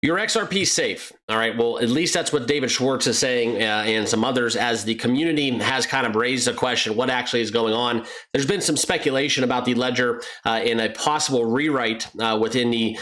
Your XRP safe. All right. Well, at least that's what David Schwartz is saying, and some others, as the community has kind of raised a question, what actually is going on? There's been some speculation about the ledger in a possible rewrite within the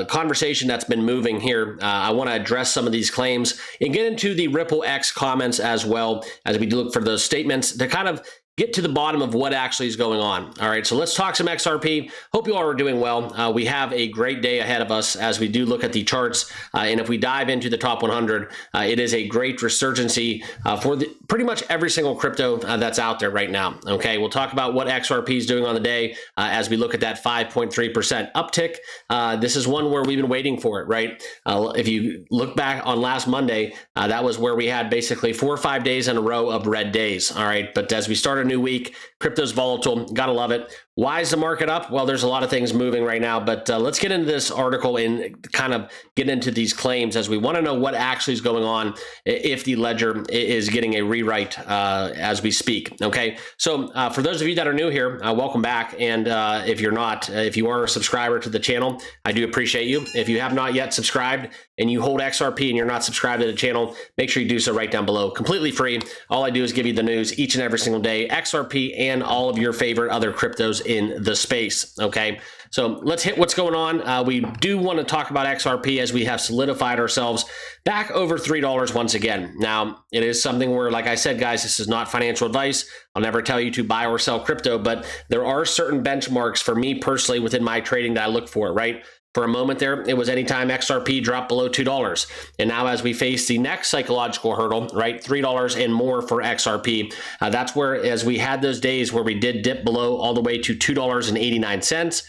conversation that's been moving here. I want to address some of these claims and get into the Ripple X comments as well, as we look for those statements to kind of get to the bottom of what actually is going on. All right, so let's talk some XRP. Hope you all are doing well. We have a great day ahead of us as we do look at the charts. And if we dive into the top 100, it is a great resurgency for pretty much every single crypto that's out there right now. Okay, we'll talk about what XRP is doing on the day as we look at that 5.3% uptick. This is one where we've been waiting for it, right? If you look back on last Monday, that was where we had basically 4 or 5 days in a row of red days. All right, but as we start a new week, crypto's volatile, gotta love it. Why is the market up? Well, there's a lot of things moving right now, but let's get into this article and kind of get into these claims, as we want to know what actually is going on if the ledger is getting a rewrite as we speak. Okay, so for those of you that are new here, welcome back. And if you're not, if you are a subscriber to the channel, I do appreciate you. If you have not yet subscribed and you hold XRP and you're not subscribed to the channel, make sure you do so right down below. Completely free. All I do is give you the news each and every single day, XRP and all of your favorite other cryptos in the space. Okay, so let's hit what's going on. We do want to talk about XRP as we have solidified ourselves back over $3 once again. Now, it is something where, like I said, guys, this is not financial advice. I'll never tell you to buy or sell crypto, but there are certain benchmarks for me personally within my trading that I look for, right? For a moment there, it was anytime XRP dropped below $2. And now as we face the next psychological hurdle, right, $3 and more for XRP, that's where, as we had those days where we did dip below all the way to $2.89,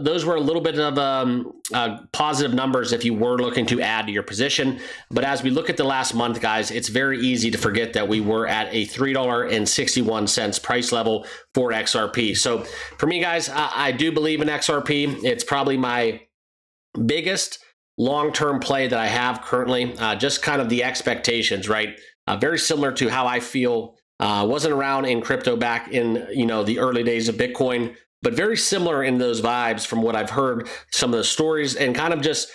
those were a little bit of positive numbers if you were looking to add to your position. But as we look at the last month, guys, it's very easy to forget that we were at a $3.61 price level for XRP. So for me, guys, I do believe in XRP. It's probably my biggest long-term play that I have currently. Just kind of the expectations, right? Very similar to how I feel. Wasn't around in crypto back in the early days of Bitcoin, but very similar in those vibes from what I've heard, some of the stories, and kind of just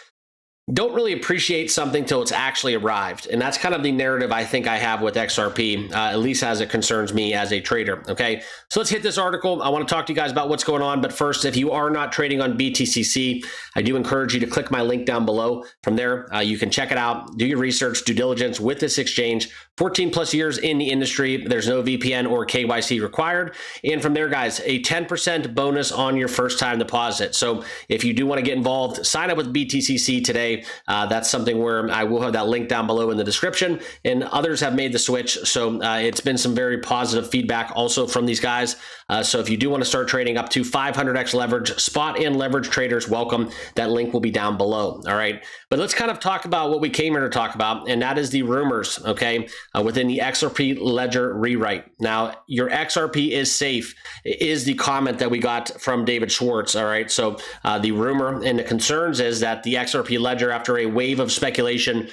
don't really appreciate something till it's actually arrived. And that's kind of the narrative I think I have with XRP, at least as it concerns me as a trader. Okay, so let's hit this article. I want to talk to you guys about what's going on. But first, if you are not trading on BTCC, I do encourage you to click my link down below. From there, you can check it out, do your research, due diligence with this exchange. 14 plus years in the industry. There's no VPN or KYC required. And from there, guys, a 10% bonus on your first time deposit. So if you do want to get involved, sign up with BTCC today. That's something where I will have that link down below in the description, and others have made the switch. So it's been some very positive feedback also from these guys. So if you do want to start trading up to 500x leverage, spot and leverage traders, welcome. That link will be down below. All right. But let's kind of talk about what we came here to talk about, and that is the rumors, okay, within the XRP ledger rewrite. Now, your XRP is safe, is the comment that we got from David Schwartz. All right. So the rumor and the concerns is that the XRP ledger, after a wave of speculation,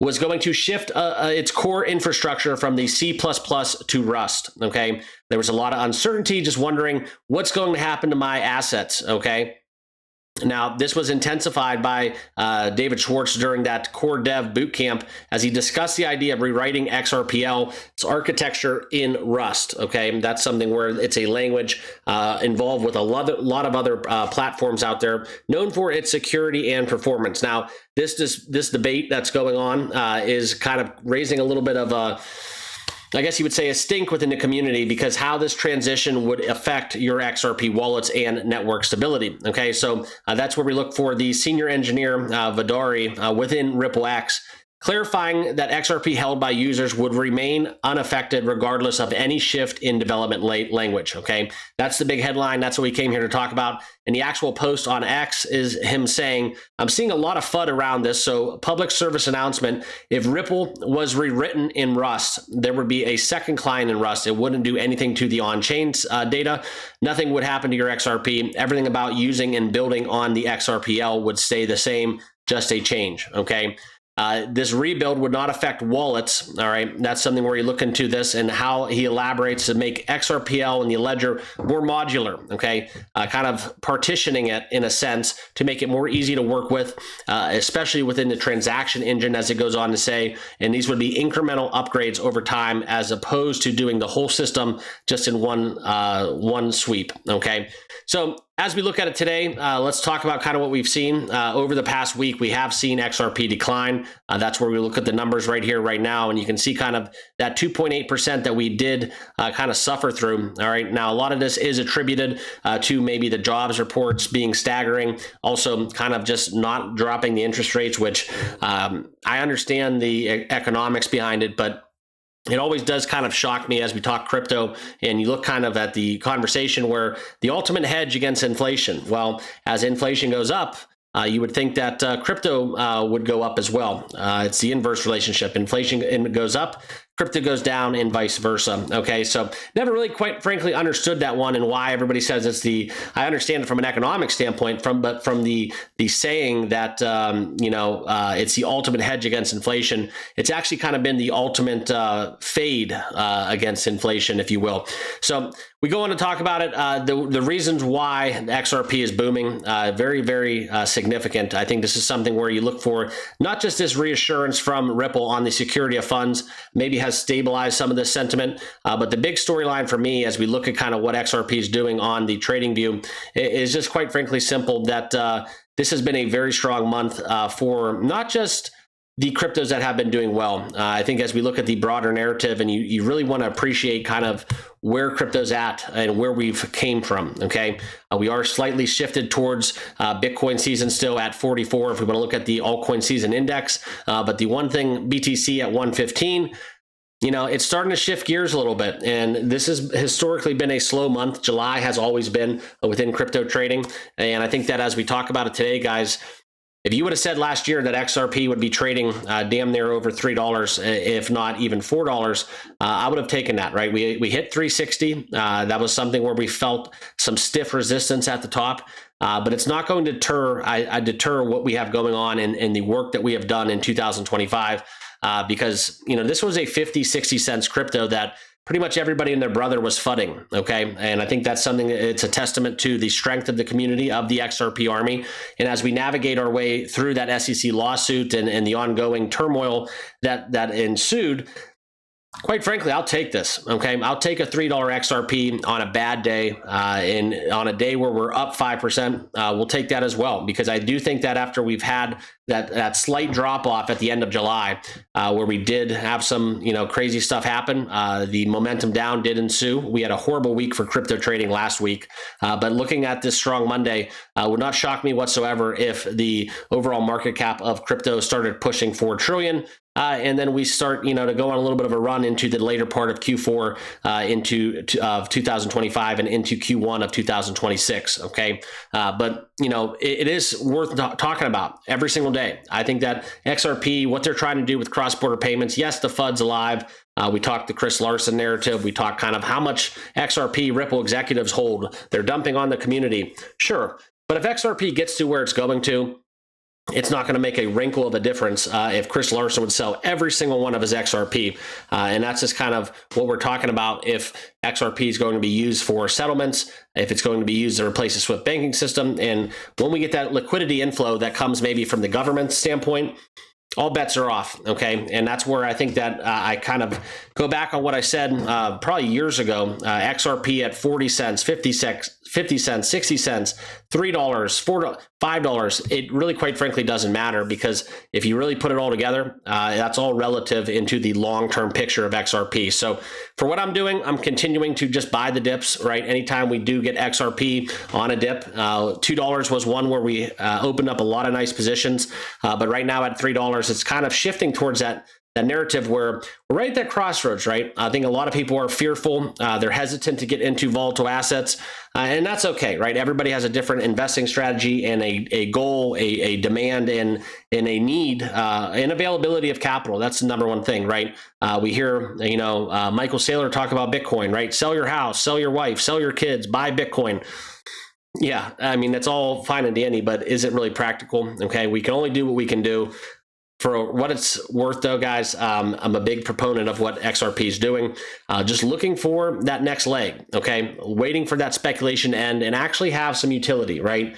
was going to shift its core infrastructure from the C++ to Rust. Okay. There was a lot of uncertainty, just wondering what's going to happen to my assets. Okay. Now, this was intensified by David Schwartz during that core dev bootcamp as he discussed the idea of rewriting XRPL, its architecture in Rust. Okay, that's something where it's a language involved with a lot of other platforms out there, known for its security and performance. Now, this debate that's going on is kind of raising a little bit of a, I guess you would say, a stink within the community, because how this transition would affect your XRP wallets and network stability. Okay, so that's where we look for the senior engineer, Vidari, within Ripple X, clarifying that XRP held by users would remain unaffected regardless of any shift in development language. Okay, that's the big headline. That's what we came here to talk about. And the actual post on X is him saying, I'm seeing a lot of FUD around this. So public service announcement, if Ripple was rewritten in Rust, there would be a second client in Rust. It wouldn't do anything to the on-chain data. Nothing would happen to your XRP. Everything about using and building on the XRPL would stay the same, just a change. Okay. This rebuild would not affect wallets. All right, that's something where you look into this and how he elaborates to make XRPL and the ledger more modular. Okay, kind of partitioning it in a sense to make it more easy to work with, especially within the transaction engine, as it goes on to say. And these would be incremental upgrades over time, as opposed to doing the whole system just in one sweep. Okay, so as we look at it today, let's talk about kind of what we've seen over the past week. We have seen XRP decline. That's where we look at the numbers right here, right now, and you can see kind of that 2.8% that we did kind of suffer through. All right, now a lot of this is attributed to maybe the jobs reports being staggering, also kind of just not dropping the interest rates, which I understand the economics behind it, but it always does kind of shock me as we talk crypto and you look kind of at the conversation where the ultimate hedge against inflation. Well, as inflation goes up, you would think that crypto would go up as well. It's the inverse relationship. Inflation goes up, crypto goes down, and vice versa. Okay, so never really quite frankly understood that one and why everybody says it's the. I understand it from an economic standpoint, but from the saying that it's the ultimate hedge against inflation. It's actually kind of been the ultimate fade against inflation, if you will. So we go on to talk about it. The reasons why the XRP is booming, very, very significant. I think this is something where you look for not just this reassurance from Ripple on the security of funds, maybe has stabilized some of this sentiment, but the big storyline for me as we look at kind of what XRP is doing on the trading view is just quite frankly simple, that this has been a very strong month for not just the cryptos that have been doing well. I think as we look at the broader narrative and you really want to appreciate kind of where crypto's at and where we've came from, okay? We are slightly shifted towards Bitcoin season still at 44 if we want to look at the altcoin season index, but the one thing, BTC at 115, it's starting to shift gears a little bit, and this has historically been a slow month. July has always been within crypto trading, and I think that as we talk about it today, guys, if you would have said last year that XRP would be trading damn near over $3, if not even $4, I would have taken that, right? We hit 360. That was something where we felt some stiff resistance at the top, but it's not going to deter what we have going on in the work that we have done in 2025, because this was a 50-60 cents crypto that pretty much everybody and their brother was fudding, okay? And I think that's something, it's a testament to the strength of the community of the XRP Army. And as we navigate our way through that SEC lawsuit and the ongoing turmoil that ensued, quite frankly, I'll take this, okay? I'll take a $3 XRP on a bad day, and on a day where we're up 5%, we'll take that as well, because I do think that after we've had that slight drop off at the end of July, where we did have some crazy stuff happen, the momentum down did ensue. We had a horrible week for crypto trading last week, but looking at this strong Monday would not shock me whatsoever if the overall market cap of crypto started pushing 4 trillion. And then we start, to go on a little bit of a run into the later part of Q4 into 2025 and into Q1 of 2026. Okay, but it is worth talking about every single day. I think that XRP, what they're trying to do with cross-border payments, yes, the FUD's alive. We talked the Chris Larson narrative. We talked kind of how much XRP Ripple executives hold. They're dumping on the community. Sure, but if XRP gets to where it's going to, it's not going to make a wrinkle of a difference if Chris Larson would sell every single one of his XRP. And that's just kind of what we're talking about. If XRP is going to be used for settlements, if it's going to be used to replace the SWIFT banking system. And when we get that liquidity inflow that comes maybe from the government standpoint, all bets are off, okay? And that's where I think that I kind of go back on what I said probably years ago. XRP at 40 cents, 50 cents, 60 cents, $3, $4, $5. It really, quite frankly, doesn't matter, because if you really put it all together, that's all relative into the long-term picture of XRP. So for what I'm doing, I'm continuing to just buy the dips, right? Anytime we do get XRP on a dip, $2 was one where we opened up a lot of nice positions, but right now at $3, it's kind of shifting towards that narrative where we're right at that crossroads, right? I think a lot of people are fearful. They're hesitant to get into volatile assets, and that's okay, right? Everybody has a different investing strategy and a goal, a demand, and a need, and availability of capital. That's the number one thing, right? We hear, Michael Saylor talk about Bitcoin, right? Sell your house, sell your wife, sell your kids, buy Bitcoin. Yeah, I mean, that's all fine and dandy, but is it really practical? Okay, we can only do what we can do. For what it's worth, though, guys, I'm a big proponent of what XRP is doing. Just looking for that next leg, okay? Waiting for that speculation to end and actually have some utility, right?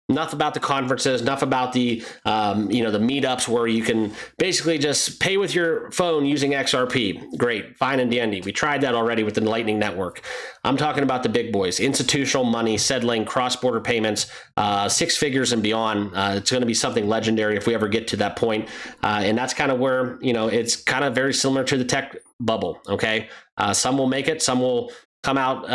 Enough about the conferences, enough about the, the meetups where you can basically just pay with your phone using XRP. Great, fine and dandy. We tried that already with the Lightning Network. I'm talking about the big boys, institutional money, settling, cross-border payments, 6 figures and beyond. It's going to be something legendary if we ever get to that point. And that's kind of where, it's kind of very similar to the tech bubble, okay? Some will make it, some will come out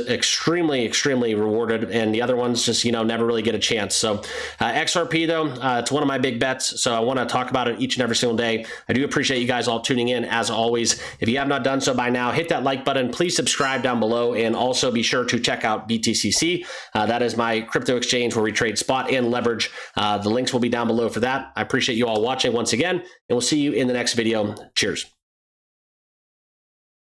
extremely rewarded, and the other ones just never really get a chance. So XRP, though, it's one of my big bets, so I want to talk about it each and every single day. I do appreciate you guys all tuning in, as always. If you have not done so by now, hit that like button, please subscribe down below, and also be sure to check out BTCC. That is my crypto exchange where we trade spot and leverage. The links will be down below for that. I appreciate you all watching once again, and we'll see you in the next video. Cheers.